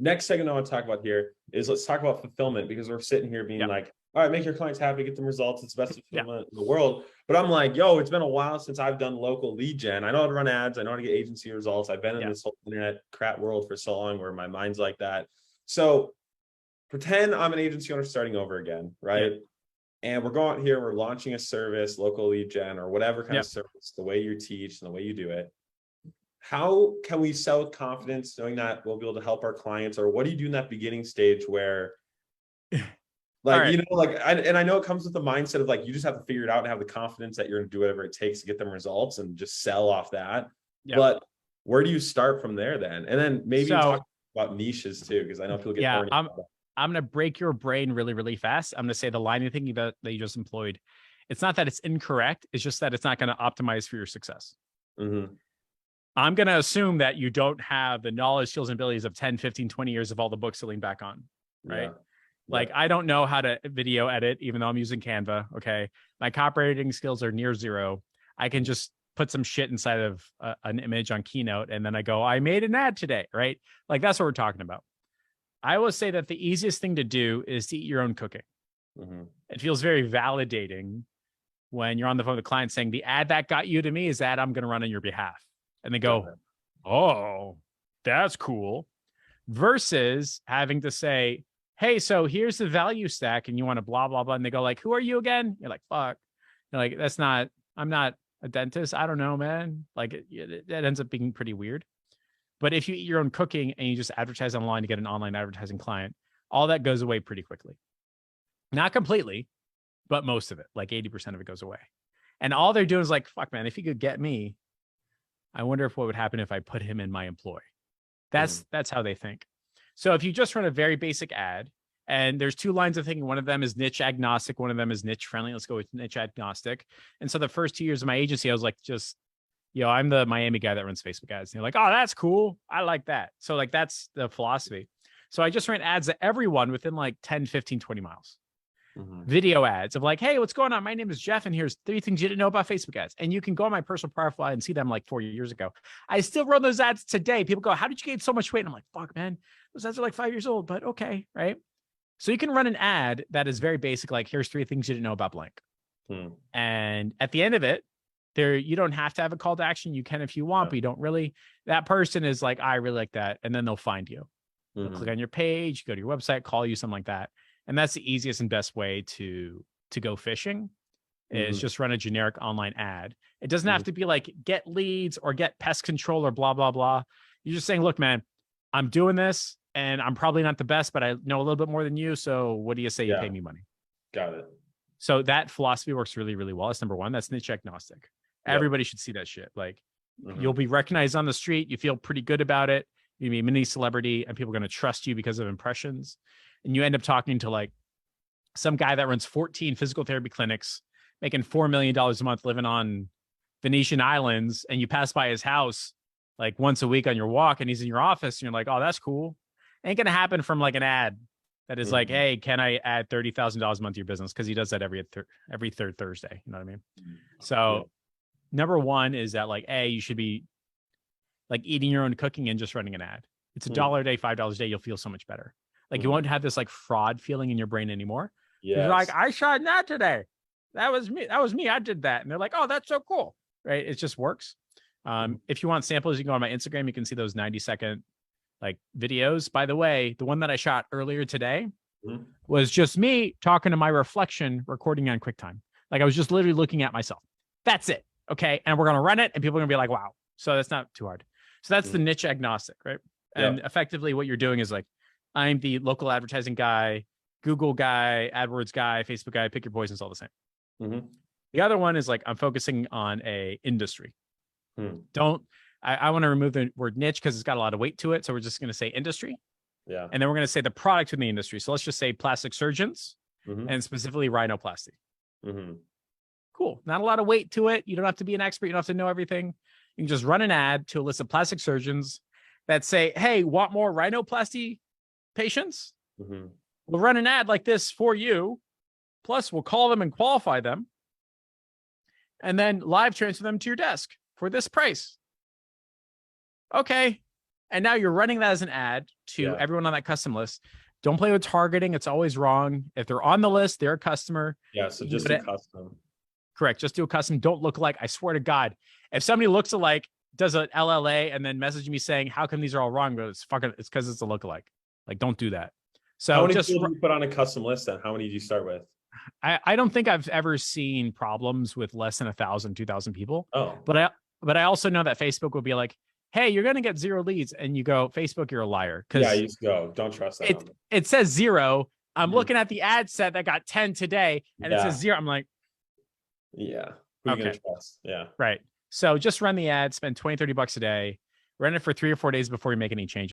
next segment I want to talk about here is let's talk about fulfillment, because we're sitting here being like, all right, make your clients happy, get them results. It's the best fulfillment in the world. But I'm like, yo, it's been a while since I've done local lead gen. I know how to run ads. I know how to get agency results. I've been in this whole internet crap world for so long where my mind's like that. So pretend I'm an agency owner starting over again, right? And we're going here, we're launching a service, local lead gen or whatever kind of service, the way you teach and the way you do it. How can we sell with confidence knowing that we'll be able to help our clients? Or what do you do in that beginning stage where like, you know, like, I know it comes with the mindset of like, you just have to figure it out and have the confidence that you're going to do whatever it takes to get them results and just sell off that. But where do you start from there then? And then maybe talk about niches too, because I know people get I'm going to break your brain really, really fast. I'm going to say the line of thinking that you just employed. It's not that it's incorrect. It's just that it's not going to optimize for your success. I'm going to assume that you don't have the knowledge, skills, and abilities of 10, 15, 20 years of all the books to lean back on, right? Like, I don't know how to video edit, even though I'm using Canva. Okay. My copywriting skills are near zero. I can just put some shit inside of an image on Keynote. And then I go, I made an ad today, right? Like, that's what we're talking about. I will say that the easiest thing to do is to eat your own cooking. It feels very validating when you're on the phone with a client saying, the ad that got you to me is that I'm going to run on your behalf. And they go, oh, that's cool. Versus having to say, hey, so here's the value stack and you want to blah, blah, blah. And they go like, who are you again? You're like, fuck. You're like, I'm not a dentist. I don't know, man. Like that ends up being pretty weird. But if you eat your own cooking and you just advertise online to get an online advertising client, all that goes away pretty quickly. Not completely, but most of it, like 80% of it goes away. And all they're doing is like, fuck, man, if he could get me, I wonder if what would happen if I put him in my employ. That's how they think. So if you just run a very basic ad, and there's two lines of thinking, one of them is niche agnostic, one of them is niche friendly. Let's go with niche agnostic. And so the first 2 years of my agency, I was like, I'm the Miami guy that runs Facebook ads. And they're like, oh, that's cool. I like that. So like, that's the philosophy. So I just ran ads to everyone within like 10, 15, 20 miles. Video ads of like, hey, what's going on? My name is Jeff, and here's 3 things you didn't know about Facebook ads. And you can go on my personal profile and see them like 4 years ago. I still run those ads today. People go, how did you gain so much weight? And I'm like, fuck, man, those ads are like 5 years old, but okay, right? So you can run an ad that is very basic, like here's 3 things you didn't know about blank. And at the end of it, you don't have to have a call to action. You can if you want, but you don't really. That person is like, I really like that. And then they'll find you. They'll click on your page, go to your website, call you, something like that. And that's the easiest and best way to go fishing is just run a generic online ad. It doesn't have to be like get leads or get pest control or blah, blah, blah. You're just saying, look, man, I'm doing this and I'm probably not the best, but I know a little bit more than you. So what do you say you pay me money? Got it. So that philosophy works really, really well. That's number one. That's niche agnostic. Everybody should see that shit. Like you'll be recognized on the street. You feel pretty good about it. You'll be a mini celebrity and people are going to trust you because of impressions. And you end up talking to like some guy that runs 14 physical therapy clinics, making $4 million a month, living on Venetian islands. And you pass by his house like once a week on your walk and he's in your office and you're like, oh, that's cool. Ain't going to happen from like an ad that is like, hey, can I add $30,000 a month to your business? Because he does that every third Thursday. You know what I mean? So number one is that like, you should be like eating your own cooking and just running an ad. It's $1 a day, $5 a day. You'll feel so much better. Like you won't have this like fraud feeling in your brain anymore. You're like, I shot an ad today. That was me. I did that. And they're like, oh, that's so cool. Right. It just works. If you want samples, you can go on my Instagram. You can see those 90-second like videos. By the way, the one that I shot earlier today was just me talking to my reflection, recording on QuickTime. Like I was just literally looking at myself. That's it. Okay. And we're going to run it and people are going to be like, wow. So that's not too hard. So that's the niche agnostic, right? And effectively what you're doing is like, I'm the local advertising guy, Google guy, AdWords guy, Facebook guy, pick your poison, it's all the same. The other one is like, I'm focusing on a industry. I want to remove the word niche because it's got a lot of weight to it. So we're just going to say industry. And then we're going to say the product in the industry. So let's just say plastic surgeons and specifically rhinoplasty. Cool. Not a lot of weight to it. You don't have to be an expert. You don't have to know everything. You can just run an ad to a list of plastic surgeons that say, hey, want more rhinoplasty patients? We'll run an ad like this for you. Plus, we'll call them and qualify them. And then live transfer them to your desk for this price. Okay. And now you're running that as an ad to everyone on that custom list. Don't play with targeting. It's always wrong. If they're on the list, they're a customer. Yeah. So just do custom. Correct. Just do a custom. Don't look alike. I swear to God, if somebody looks alike, does an LLA, and then message me saying, how come these are all wrong? But it's because it's a lookalike. Like, don't do that. So how many people do you put on a custom list then? How many do you start with? I don't think I've ever seen problems with less than 1,000, 2,000 people. Oh, but I also know that Facebook will be like, hey, you're going to get 0 leads. And you go, Facebook, you're a liar. Yeah, you go. Don't trust that. It says 0. I'm looking at the ad set that got 10 today, and it says 0. I'm like, yeah. Who are you going to trust? Yeah. Right. So just run the ad, spend $20, $30 a day, run it for 3 or 4 days before you make any changes.